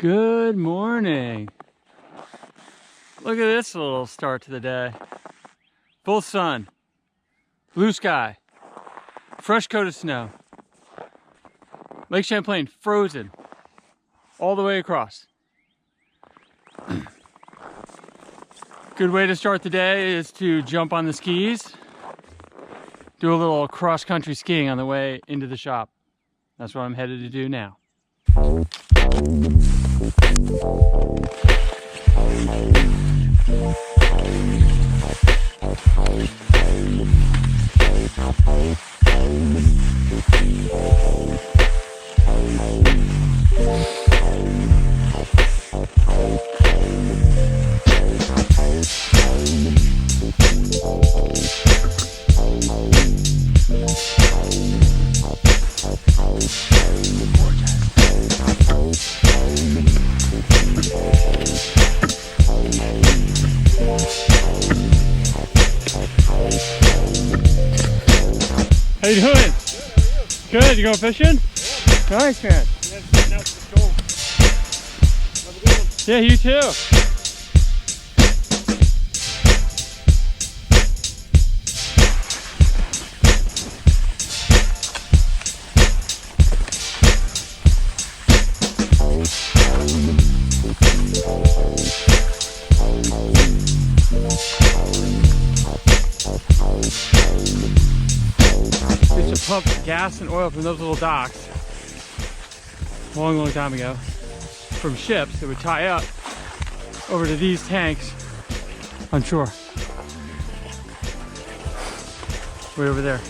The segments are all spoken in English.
Good morning. Look at this little start to the day. Full sun, blue sky, fresh coat of snow. Lake Champlain frozen all the way across. Good way to start the day is to jump on the skis, do a little cross-country skiing on the way into the shop. That's what I'm headed to do now. How you doing? Good. You going fishing? Nice, man. Yeah, you too. Used to pump gas and oil from those little docks a long time ago from ships that would tie up over to these tanks on shore. Way over there.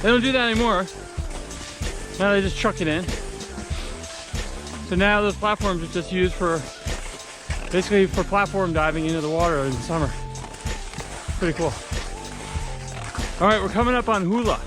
They don't do that anymore. Now they just truck it in. So now those platforms are just used for basically for platform diving into the water in the summer. Pretty cool. All right, we're coming up on Hula.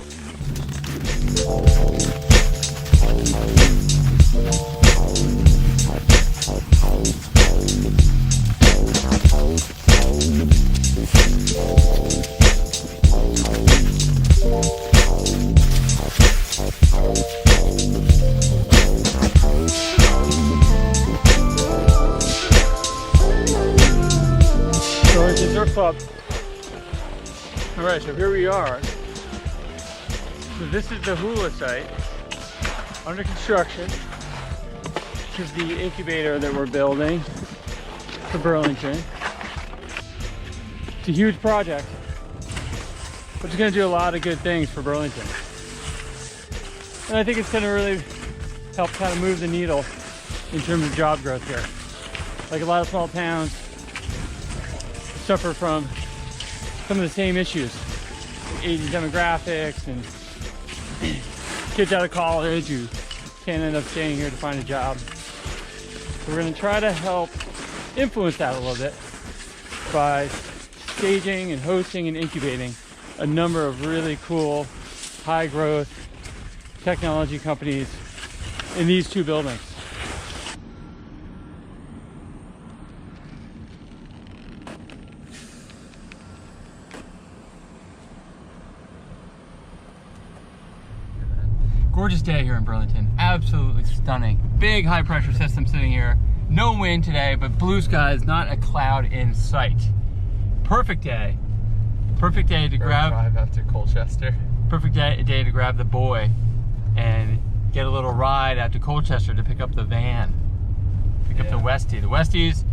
So it's a surf club. All right, so here we are. So this is the Hula site under construction. This is the incubator that we're building for Burlington. It's a huge project, but it's going to do a lot of good things for Burlington. And I think it's going to really help kind of move the needle in terms of job growth here. Like a lot of small towns suffer from some of the same issues, aging demographics and kids out of college who can't end up staying here to find a job. So we're going to try to help influence that a little bit by staging and hosting and incubating a number of really cool, high growth technology companies in these two buildings. Gorgeous day here in Burlington, absolutely stunning. Big high pressure system sitting here. No wind today, but blue skies, not a cloud in sight. Perfect day. Perfect day to drive out to Colchester. Perfect day to grab the boy and get a little ride out to Colchester to pick up the van. Pick up the Westie. The Westie's,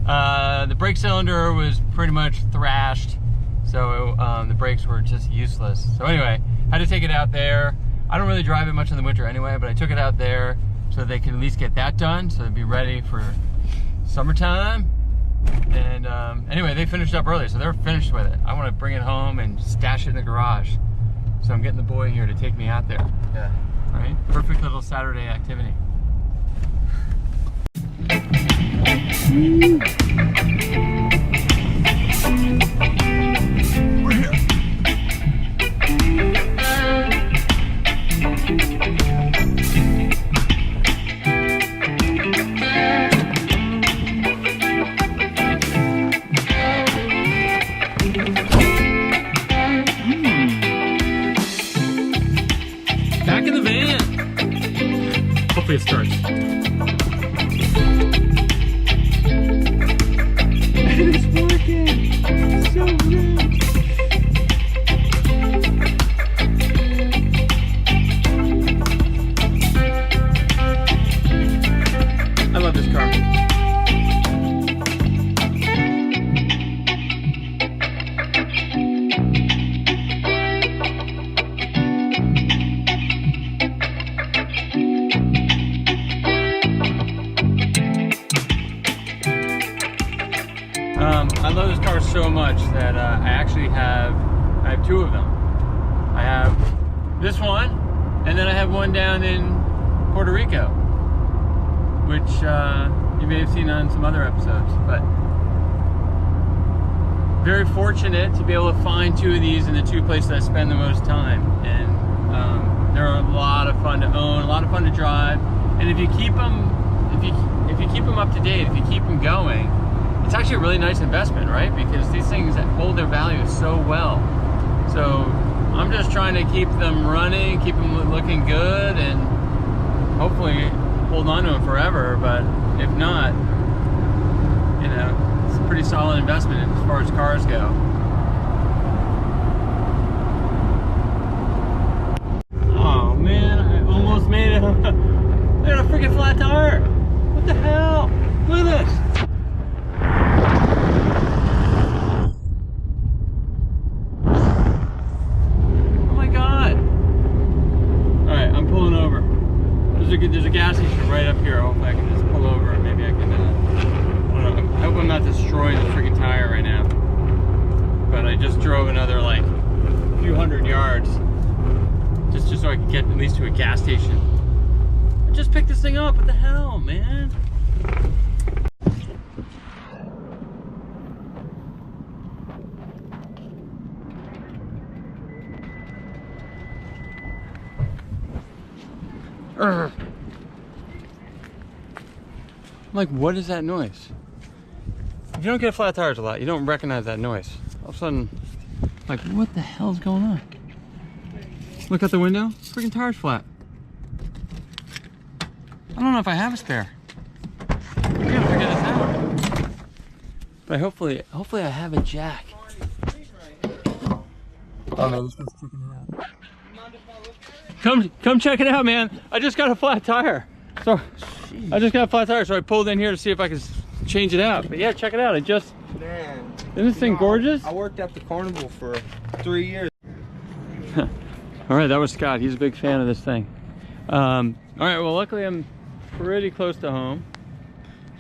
the brake cylinder was pretty much thrashed, so the brakes were just useless. So anyway, had to take it out there. I don't really drive it much in the winter anyway, but I took it out there so they could at least get that done, so it'd be ready for summertime. And anyway, they finished up early, so they're finished with it. I want to bring it home and stash it in the garage. So I'm getting the boy here to take me out there. Yeah. All right? Perfect little Saturday activity. We're here. Back in the van. Hopefully it starts. It's working. So good. I love this car. I love this car so much that I actually have two of them. I have this one, and then I have one down in Puerto Rico, which you may have seen on some other episodes. But very fortunate to be able to find two of these in the two places I spend the most time, and they're a lot of fun to own, a lot of fun to drive, and if you keep them, if you keep them up to date, if you keep them going, it's actually a really nice investment, right? Because these things hold their value so well. So I'm just trying to keep them running, keep them looking good, and hopefully hold on to them forever. But if not, you know, it's a pretty solid investment as far as cars go. Oh man, I almost made it. I got a freaking flat tire. What the hell? Look at this. There's a gas station right up here. Hopefully I can just pull over and maybe I can, I don't know, I hope I'm not destroying the freaking tire right now. But I just drove another like a few hundred yards just so I can get at least to a gas station. I just picked this thing up. What the hell, man? I'm like, what is that noise? If you don't get flat tires a lot, you don't recognize that noise. All of a sudden, like, what the hell's going on? Look out the window, freaking tire's flat. I don't know if I have a spare. I gotta figure this out. But hopefully I have a jack. Oh no, this one's checking it out. Come check it out, man. I just got a flat tire. So I just got a flat tire, so I pulled in here to see if I could change it out. But yeah, check it out. Man, isn't this thing gorgeous? I worked at the carnival for 3 years. All right, that was Scott. He's a big fan of this thing. All right, well, luckily I'm pretty close to home,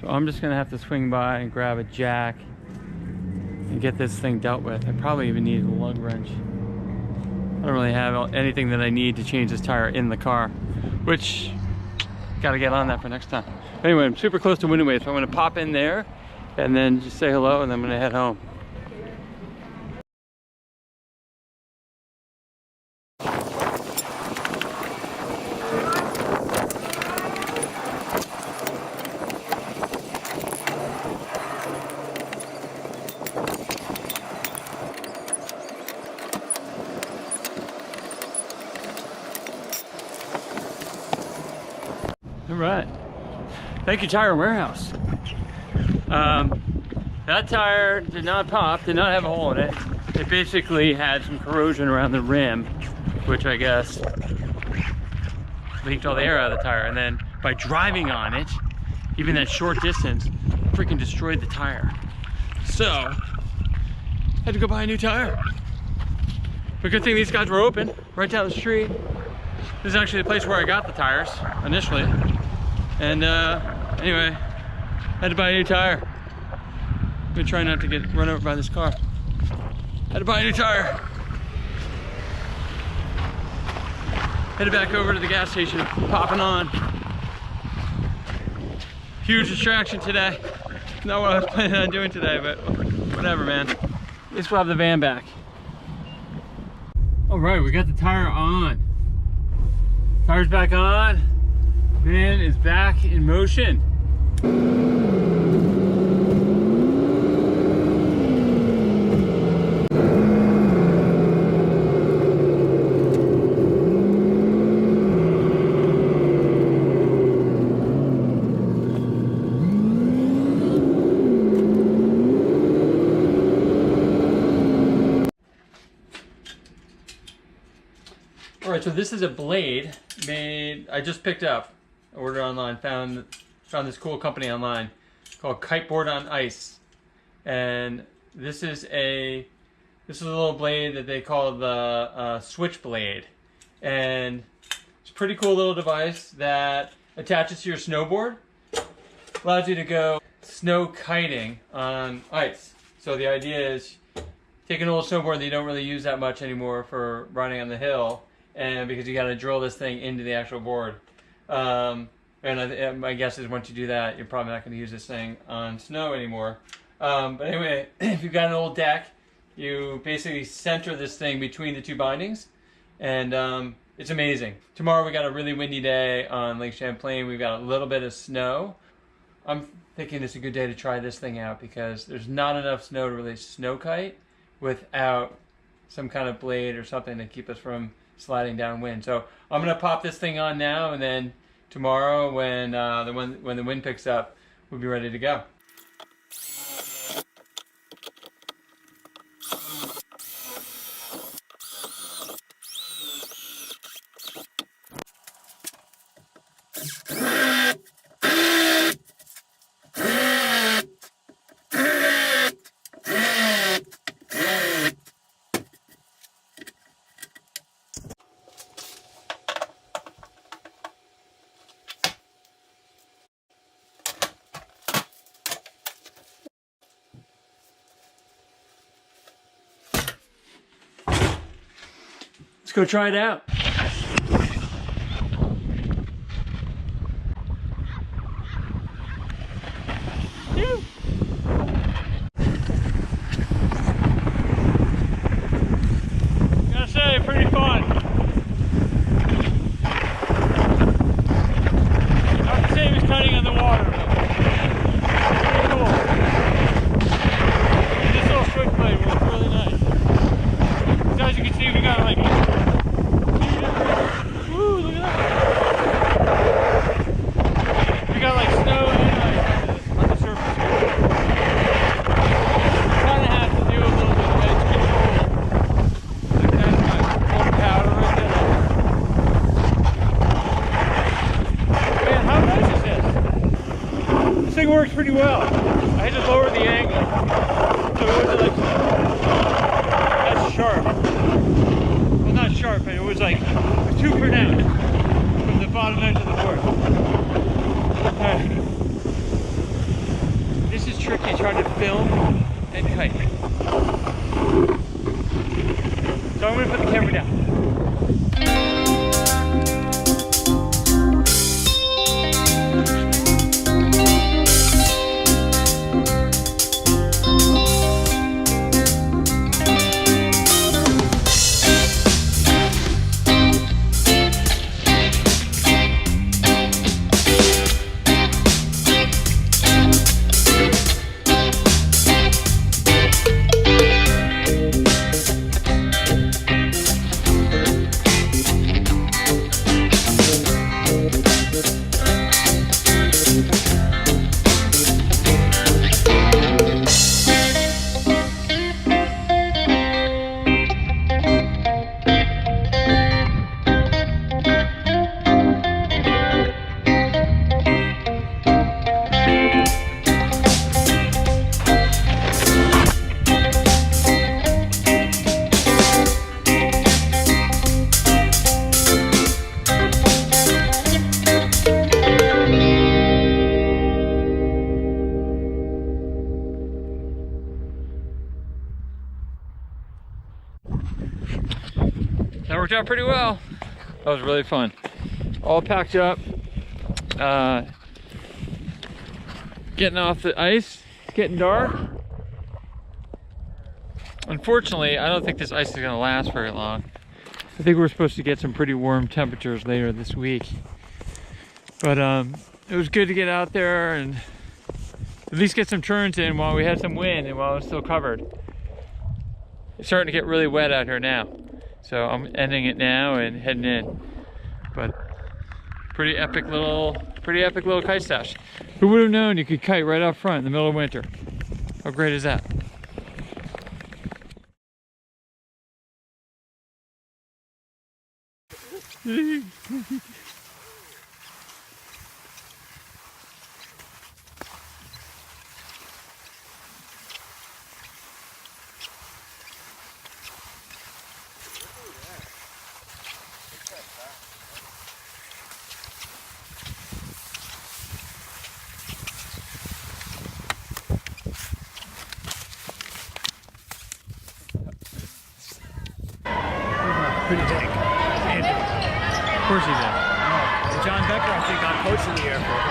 so I'm just gonna have to swing by and grab a jack and get this thing dealt with. I probably even need a lug wrench. I don't really have anything that I need to change this tire in the car, which got to get on that for next time. Anyway, I'm super close to Windy Wave, so I'm going to pop in there and then just say hello, and then I'm going to head home. All right, thank you, Tire Warehouse. That tire did not pop, did not have a hole in it. It basically had some corrosion around the rim, which I guess leaked all the air out of the tire. And then by driving on it, even that short distance, freaking destroyed the tire. So, I had to go buy a new tire. But good thing these guys were open, right down the street. This is actually the place where I got the tires initially. And anyway, had to buy a new tire. I'm gonna try not to get run over by this car. Had to buy a new tire. Headed back over to the gas station, popping on. Huge distraction today. Not what I was planning on doing today, but whatever, man. At least we'll have the van back. All right, we got the tire on. Tire's back on. Van is back in motion. right, so this is a blade made, I just picked up, ordered online, found this cool company online called Kiteboard on Ice. And this is a little blade that they call the switchblade. And it's a pretty cool little device that attaches to your snowboard. Allows you to go snow kiting on ice. So the idea is take an old snowboard that you don't really use that much anymore for riding on the hill, and because you got to drill this thing into the actual board. And my guess is once you do that, you're probably not going to use this thing on snow anymore. But anyway, if you've got an old deck, you basically center this thing between the two bindings, and it's amazing. Tomorrow we got a really windy day on Lake Champlain. We've got a little bit of snow. I'm thinking it's a good day to try this thing out because there's not enough snow to really snow kite without some kind of blade or something to keep us from sliding downwind. So I'm gonna pop this thing on now, and then tomorrow when the wind picks up, we'll be ready to go. Let's go try it out. Phew. Gotta say, pretty fun. Not the same as kiting on the water, but pretty cool. And this little switchblade works really nice. So as you can see, we got like, woo, look at that. We got like snow and ice on the surface here. Kind of have to do a little bit of edge control. Like that's my old powder right there. Man, how nice is this? This thing works pretty well. I had to lower the angle. So it wasn't like that's sharp. Well, not sharp, but it was like too pronounced from the bottom edge of the board. Alright. This is tricky trying to film and kite. So I'm going to put the camera down. That worked out pretty well. That was really fun. All packed up. Getting off the ice. It's getting dark. Unfortunately, I don't think this ice is going to last very long. I think we're supposed to get some pretty warm temperatures later this week. But it was good to get out there and at least get some turns in while we had some wind and while it was still covered. It's starting to get really wet out here now. So I'm ending it now and heading in. But pretty epic little kite stash. Who would have known you could kite right out front in the middle of winter? How great is that? Pretty big. Anthony. Of course he did. John Becker, I think, got coached in the airport.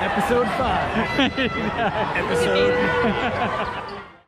Episode 5. Episode.